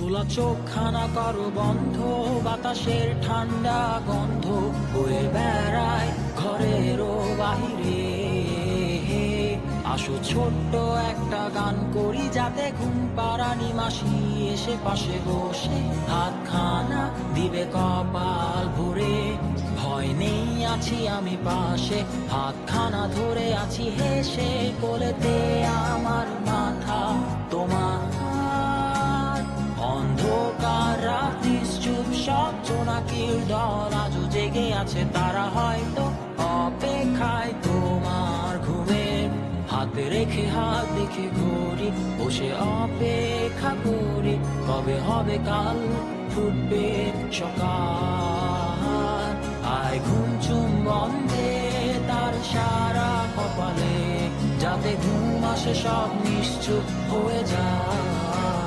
খোলা চোখখানা করো বন্ধ, বাতাসের ঠান্ডা গন্ধ বয়ে বেড়ায় ঘরেরও বাহিরে। আসো ছোট্ট একটা গান করি, যাতে ঘুম পাড়ানি মাসি এসে পাশে বসে হাতখানা দিবে কপাল ভরে। ভয় নেই, আছি আমি পাশে, হাতখানা ধরে আছি হেসে, কোলেতে আমার মাথা তোমার। অন্ধকার রাত্রি চুপ, সব জোনাকির দল আজও জেগে আছে, তারা হয়তো অপেক্ষায় তোমার ঘুমের। হাতে রেখে হাত দেখে ঘড়ি, বসে অপেক্ষা করি, কবে হবে কাল, ফুটবে সকাল। আয় ঘুম চুম বন্ধে তার সারা কপালে, যাতে ঘুম আসে সব নিশ্চুপ হয়ে যায়।